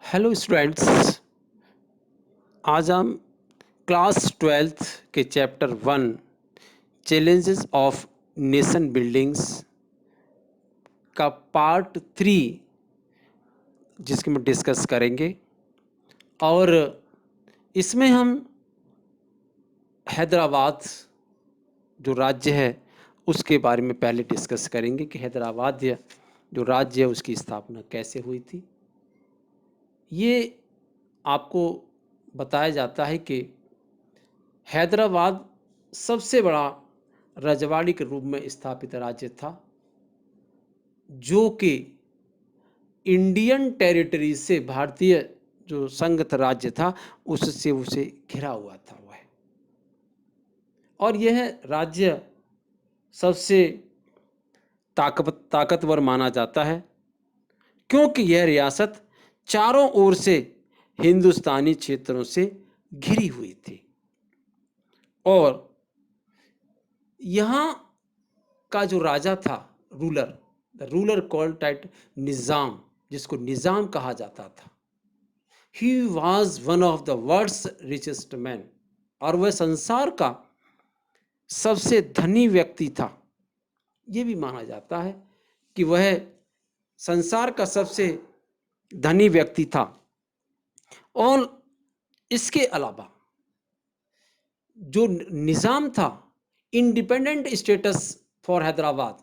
Hello students. आज हम class twelfth के chapter 1 challenges of nation buildings का पार्ट 3 जिसके में डिस्कस करेंगे। और इसमें हम हैदराबाद जो राज्य है उसके बारे में पहले डिस्कस करेंगे कि हैदराबाद जो राज्य है उसकी स्थापना कैसे हुई थी। ये आपको बताया जाता है कि हैदराबाद सबसे बड़ा रजवाड़ी के रूप में स्थापित राज्य था जो कि इंडियन टेरिटरी से भारतीय जो संघ राज्य था उससे उसे घिरा हुआ था वह। और यह राज्य सबसे ताकतवर माना जाता है क्योंकि यह रियासत चारों ओर से हिंदुस्तानी क्षेत्रों से घिरी हुई थी। और यहाँ का जो राजा था the ruler called at Nizam, जिसको निज़ाम कहा जाता था, he was one of the world's richest man, और वह संसार का सबसे धनी व्यक्ति था। यह भी माना जाता है कि वह संसार का सबसे धनी व्यक्ति था। और इसके अलावा जो निज़ाम था, इंडिपेंडेंट स्टेटस फॉर हैदराबाद,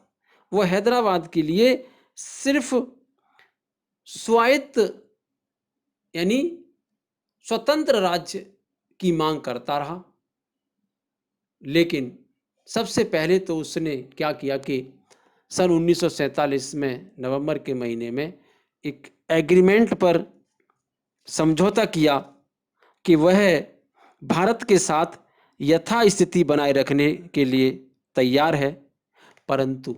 वो हैदराबाद के लिए सिर्फ स्वायत्त यानी स्वतंत्र राज्य की मांग करता रहा। लेकिन सबसे पहले तो उसने क्या किया कि सन 1947 में नवंबर के महीने में एक एग्रीमेंट पर समझौता किया कि वह भारत के साथ यथास्थिति बनाए रखने के लिए तैयार है। परंतु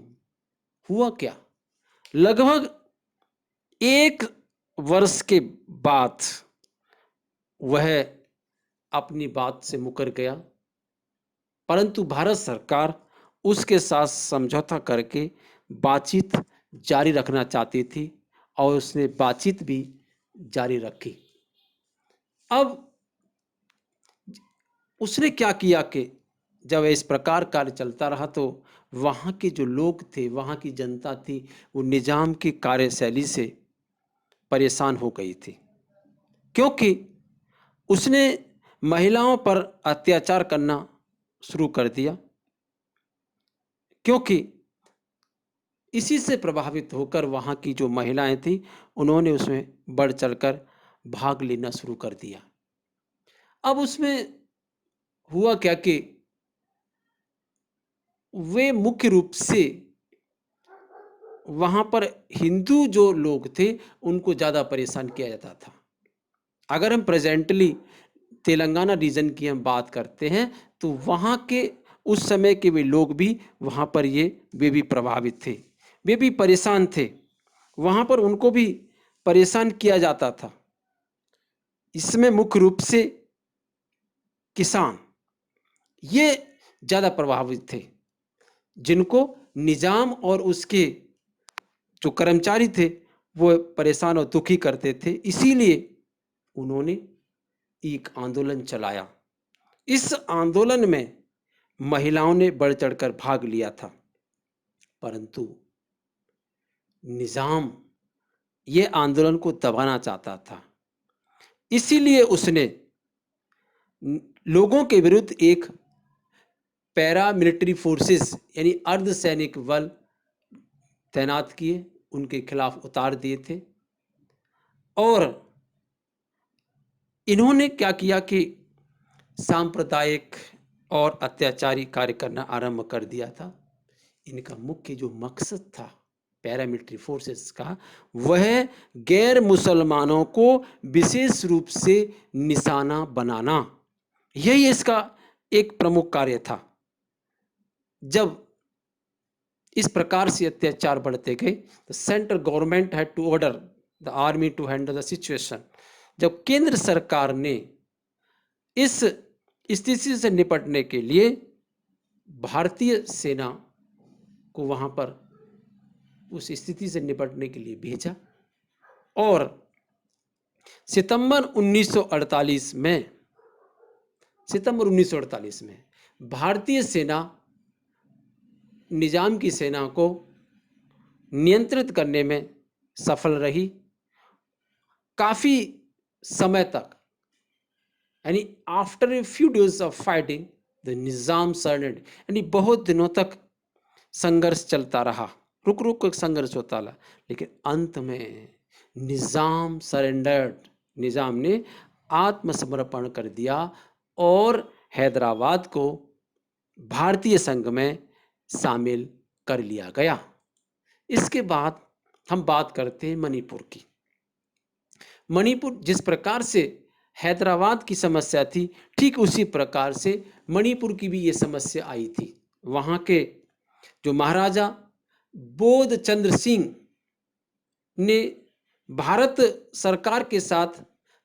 हुआ क्या, लगभग एक वर्ष के बाद वह अपनी बात से मुकर गया। परंतु भारत सरकार उसके साथ समझौता करके बातचीत जारी रखना चाहती थी और उसने बातचीत भी जारी रखी। अब उसने क्या किया कि जब इस प्रकार कार्य चलता रहा तो वहाँ के जो लोग थे, वहाँ की जनता थी, वो निज़ाम की कार्यशैली से परेशान हो गई थी क्योंकि उसने महिलाओं पर अत्याचार करना शुरू कर दिया। क्योंकि इसी से प्रभावित होकर वहाँ की जो महिलाएं थी उन्होंने उसमें बढ़ चढ़कर भाग लेना शुरू कर दिया। अब उसमें हुआ क्या कि वे मुख्य रूप से वहाँ पर हिंदू जो लोग थे उनको ज़्यादा परेशान किया जाता था। अगर हम प्रेजेंटली तेलंगाना रीजन की हम बात करते हैं तो वहाँ के उस समय के वे लोग भी वहाँ पर वे भी प्रभावित थे, वे भी परेशान थे, वहाँ पर उनको भी परेशान किया जाता था। इसमें मुख्य रूप से किसान ये ज़्यादा प्रभावित थे, जिनको निज़ाम और उसके जो कर्मचारी थे वो परेशान और दुखी करते थे। इसीलिए उन्होंने एक आंदोलन चलाया। इस आंदोलन में महिलाओं ने बढ़ चढ़कर भाग लिया था, परंतु निज़ाम ये आंदोलन को दबाना चाहता था। इसीलिए उसने लोगों के विरुद्ध एक पैरामिलिट्री फोर्सेस यानी अर्धसैनिक बल तैनात किए, उनके खिलाफ उतार दिए थे। और इन्होंने क्या किया कि सांप्रदायिक और अत्याचारी कार्य करना आरंभ कर दिया था। इनका मुख्य जो मकसद था पैरामिलिट्री फोर्सेस का, वह गैर मुसलमानों को विशेष रूप से निशाना बनाना, यही इसका एक प्रमुख कार्य था। जब इस प्रकार से अत्याचार बढ़ते गए तो central government had to order the army to handle the situation. जब केंद्र सरकार ने इस स्थिति से निपटने के लिए भारतीय सेना को वहां पर उस स्थिति से निपटने के लिए भेजा, और सितंबर 1948 में सितंबर 1948 में भारतीय सेना निजाम की सेना को नियंत्रित करने में सफल रही। काफी समय तक, यानी after a few days of fighting the Nizam surrendered, यानी बहुत दिनों तक संघर्ष चलता रहा, रुक रुक कर संघर्ष होता रहा, लेकिन अंत में निजाम सरेंडर्ड, निजाम ने आत्मसमर्पण कर दिया और हैदराबाद को भारतीय संघ में शामिल कर लिया गया। इसके बाद हम बात करते हैं मणिपुर की। मणिपुर जिस प्रकार से हैदराबाद की समस्या थी, ठीक उसी प्रकार से मणिपुर की भी ये समस्या आई थी। वहाँ के जो महाराजा बोध चंद्र सिंह ने भारत सरकार के साथ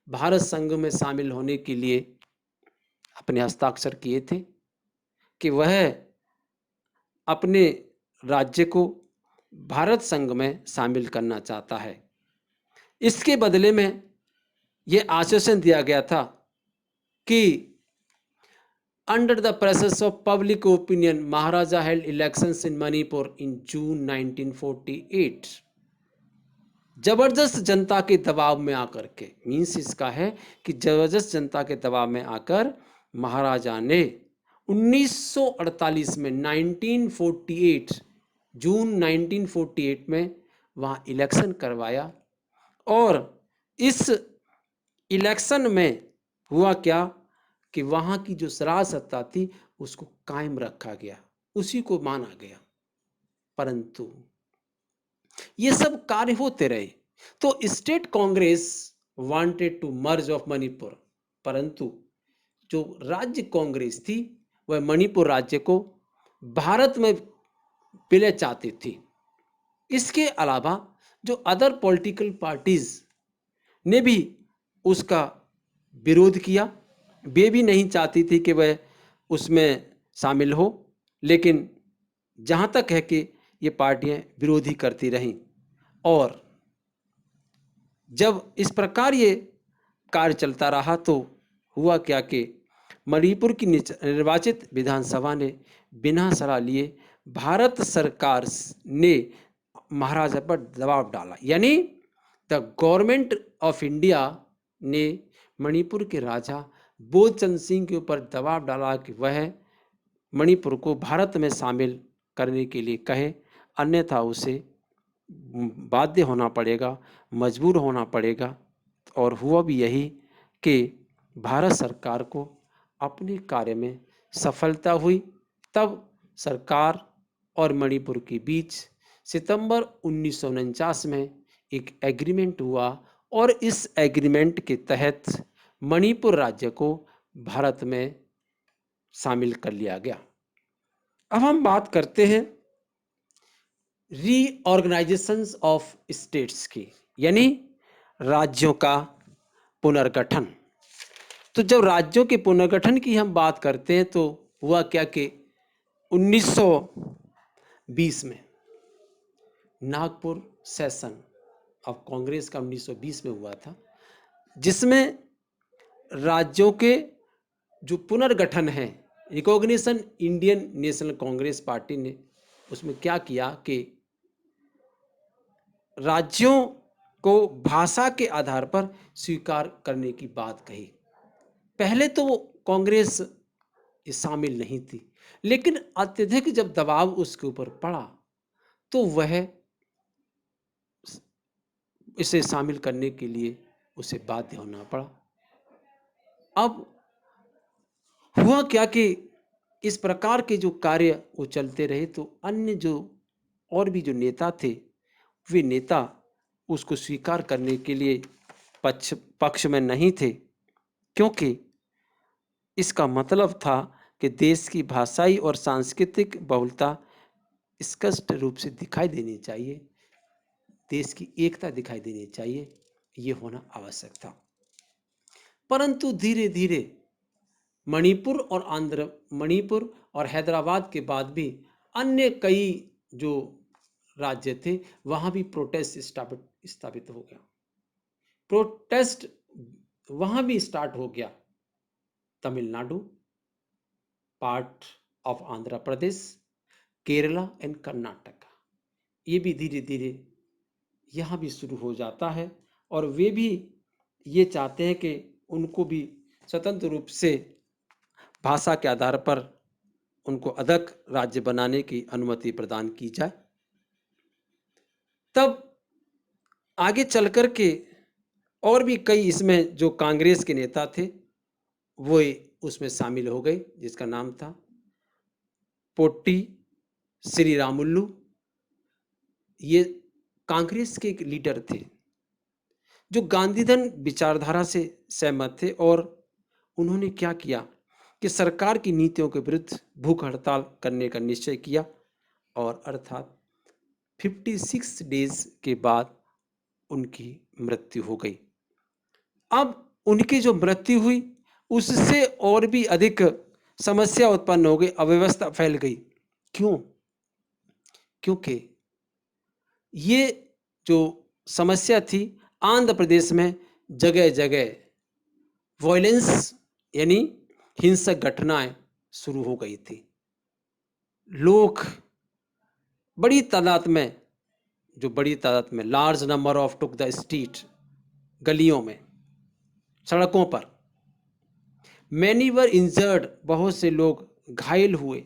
भारत संघ में शामिल होने के लिए अपने हस्ताक्षर किए थे कि वह अपने राज्य को भारत संघ में शामिल करना चाहता है। इसके बदले में यह आश्वासन दिया गया था कि under the pressures of public opinion Maharaja held elections in Manipur in June 1948। जबरदस्त जनता के दबाव में आकर के, मीन्स इसका है कि जबरदस्त जनता के दबाव में आकर महाराजा ने 1948 में 1948 जून 1948 में वहाँ इलेक्शन करवाया। और इस इलेक्शन में हुआ क्या कि वहाँ की जो सत्ता थी उसको कायम रखा गया, उसी को माना गया। परंतु ये सब कार्य होते रहे तो state Congress wanted to merge of Manipur, परंतु जो राज्य कांग्रेस थी वह मणिपुर राज्य को भारत में विलय चाहती थी। इसके अलावा जो अदर पॉलिटिकल पार्टीज ने भी उसका विरोध किया, वे भी नहीं चाहती थी कि वह उसमें शामिल हो, लेकिन जहाँ तक है कि ये पार्टियां विरोध ही करती रहीं। और जब इस प्रकार ये कार्य चलता रहा तो हुआ क्या कि मणिपुर की निर्वाचित विधानसभा ने बिना सलाह लिए भारत सरकार ने महाराजा पर दबाव डाला, यानी द गवर्नमेंट ऑफ इंडिया ने मणिपुर के राजा बोधचंद सिंह के ऊपर दबाव डाला कि वह मणिपुर को भारत में शामिल करने के लिए कहे, अन्यथा उसे बाध्य होना पड़ेगा, मजबूर होना पड़ेगा। और हुआ भी यही कि भारत सरकार को अपने कार्य में सफलता हुई। तब सरकार और मणिपुर के बीच सितंबर 1949 में एक एग्रीमेंट हुआ और इस एग्रीमेंट के तहत मणिपुर राज्य को भारत में शामिल कर लिया गया। अब हम बात करते हैं रीऑर्गेनाइजेशन ऑफ स्टेट्स की, यानी राज्यों का पुनर्गठन। तो जब राज्यों के पुनर्गठन की हम बात करते हैं तो हुआ क्या कि 1920 में नागपुर सेशन ऑफ कांग्रेस का 1920 में हुआ था, जिसमें राज्यों के जो पुनर्गठन है, recognition Indian national Congress party ने उसमें क्या किया कि राज्यों को भाषा के आधार पर स्वीकार करने की बात कही। पहले तो वो कांग्रेस शामिल नहीं थी, लेकिन अत्यधिक जब दबाव उसके ऊपर पड़ा तो वह इसे शामिल करने के लिए उसे बाध्य होना पड़ा। अब हुआ क्या कि इस प्रकार के जो कार्य वो चलते रहे तो अन्य जो और भी जो नेता थे वे नेता उसको स्वीकार करने के लिए पक्ष में नहीं थे, क्योंकि इसका मतलब था कि देश की भाषाई और सांस्कृतिक बहुलता स्पष्ट रूप से दिखाई देनी चाहिए, देश की एकता दिखाई देनी चाहिए, ये होना आवश्यक था। परंतु धीरे धीरे मणिपुर और हैदराबाद के बाद भी अन्य कई जो राज्य थे वहां भी प्रोटेस्ट स्थापित हो गया। प्रोटेस्ट वहां भी स्टार्ट हो गया। Tamil Nadu, part of Andhra Pradesh, Kerala and Karnataka, ये भी धीरे धीरे यहाँ भी शुरू हो जाता है। और वे भी ये चाहते हैं कि उनको भी स्वतंत्र रूप से भाषा के आधार पर उनको अलग राज्य बनाने की अनुमति प्रदान की जाए। तब आगे चल कर के और भी कई इसमें जो कांग्रेस के नेता थे वो उसमें शामिल हो गए, जिसका नाम था पोट्टी श्रीरामुलु। ये कांग्रेस के एक लीडर थे जो गांधीधन विचारधारा से सहमत थे, और उन्होंने क्या किया कि सरकार की नीतियों के विरुद्ध भूख हड़ताल करने का निश्चय किया, और अर्थात 56 डेज के बाद उनकी मृत्यु हो गई। अब उनकी जो मृत्यु हुई उससे और भी अधिक समस्या उत्पन्न हो गई, अव्यवस्था फैल गई। क्यों? क्योंकि ये जो समस्या थी, आंध्र प्रदेश में जगह जगह वायलेंस यानी हिंसक घटनाएं शुरू हो गई थी। लोग बड़ी तादाद में large number of took the street, गलियों में, सड़कों पर। मैनी वर इंजर्ड, बहुत से लोग घायल हुए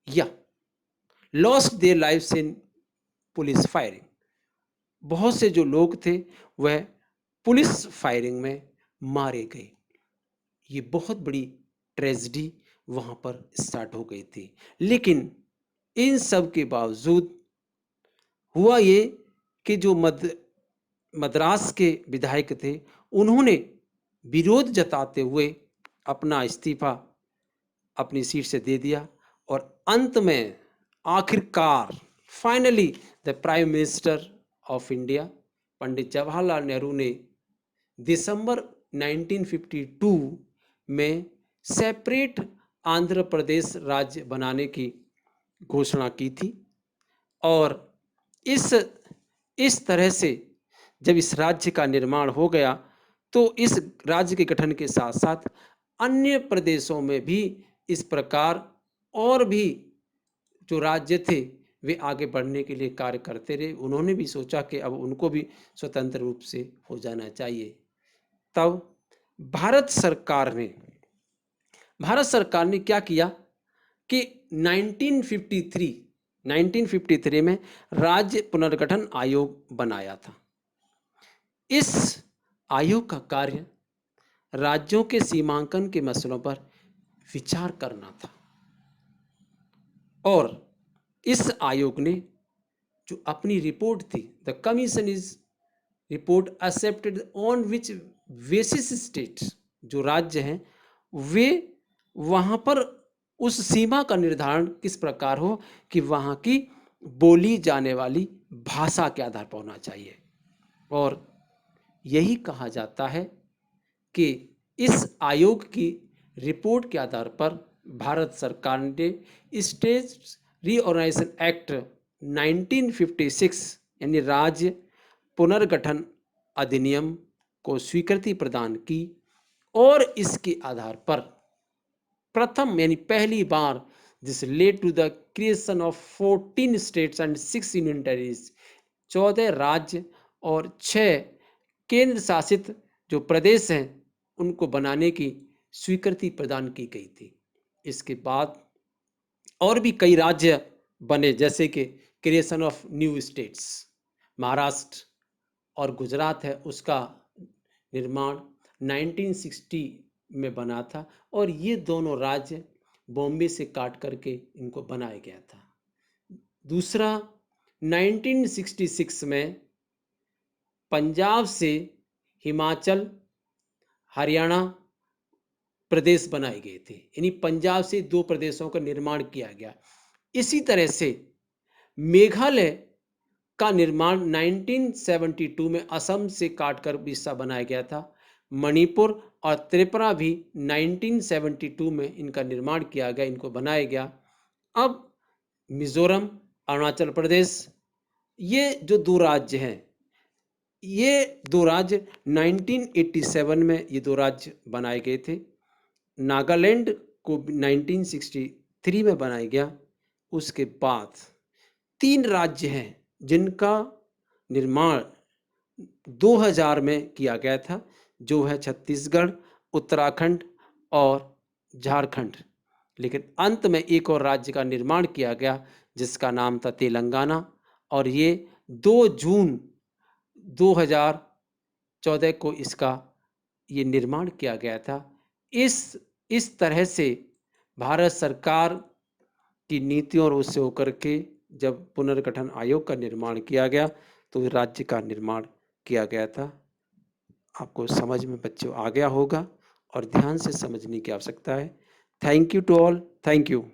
या lost their lives in police firing, बहुत से जो लोग थे वह पुलिस फायरिंग में मारे गए। ये बहुत बड़ी ट्रेजेडी वहां पर स्टार्ट हो गई थी। लेकिन इन सब के बावजूद हुआ ये कि जो मद्रास के विधायक थे उन्होंने विरोध जताते हुए अपना इस्तीफा अपनी सीट से दे दिया, और अंत में आखिरकार finally the prime minister of India Pandit Jawaharlal Nehru ने दिसंबर 1952 में सेपरेट आंध्र प्रदेश राज्य बनाने की घोषणा की थी। और इस तरह से जब इस राज्य का निर्माण हो गया तो इस राज्य के गठन के साथ साथ अन्य प्रदेशों में भी इस प्रकार और भी जो राज्य थे वे आगे बढ़ने के लिए कार्य करते रहे। उन्होंने भी सोचा कि अब उनको भी स्वतंत्र रूप से हो जाना चाहिए। तब भारत सरकार ने क्या किया कि 1953 में राज्य पुनर्गठन आयोग बनाया था। इस आयोग का कार्य राज्यों के सीमांकन के मसलों पर विचार करना था, और इस आयोग ने जो अपनी रिपोर्ट थी, the commission is report accepted on which basis states, जो राज्य हैं वे वहां पर उस सीमा का निर्धारण किस प्रकार हो कि वहां की बोली जाने वाली भाषा के आधार पर होना चाहिए। और यही कहा जाता है कि इस आयोग की रिपोर्ट के आधार पर भारत सरकार ने स्टेट रीऑर्गेनाइजेशन एक्ट 1956 यानी राज्य पुनर्गठन अधिनियम को स्वीकृति प्रदान की, और इसके आधार पर प्रथम यानी पहली बार this led to the creation of 14 states and 6 union territories, 14 राज्य और 6 केंद्र शासित जो प्रदेश हैं उनको बनाने की स्वीकृति प्रदान की गई थी। इसके बाद और भी कई राज्य बने, जैसे कि creation of new states, Maharashtra और गुजरात है उसका निर्माण 1960 में बना था, और ये दोनों राज्य बॉम्बे से काट करके इनको बनाया गया था। दूसरा 1966 में पंजाब से हिमाचल हरियाणा प्रदेश बनाए गए थे, यानी पंजाब से 2 प्रदेशों का निर्माण किया गया। इसी तरह से मेघालय का निर्माण 1972 में असम से काटकर हिस्सा बनाया गया था। मणिपुर और त्रिपुरा भी 1972 में इनका निर्माण किया गया, इनको बनाया गया। अब मिजोरम, अरुणाचल प्रदेश, ये जो 2 राज्य हैं ये दो राज्य 1987 में ये दो राज्य बनाए गए थे। नागालैंड को 1963 में बनाया गया। उसके बाद 3 राज्य हैं जिनका निर्माण 2000 में किया गया था, जो है छत्तीसगढ़, उत्तराखंड और झारखंड। लेकिन अंत में एक और राज्य का निर्माण किया गया जिसका नाम था तेलंगाना, और ये 2 जून 2014 को इसका ये निर्माण किया गया था। इस तरह से भारत सरकार की नीतियों और उससे होकर के जब पुनर्गठन आयोग का निर्माण किया गया तो राज्य का निर्माण किया गया था। आपको समझ में बच्चों आ गया होगा और ध्यान से समझने की आवश्यकता है। Thank you to all. Thank you.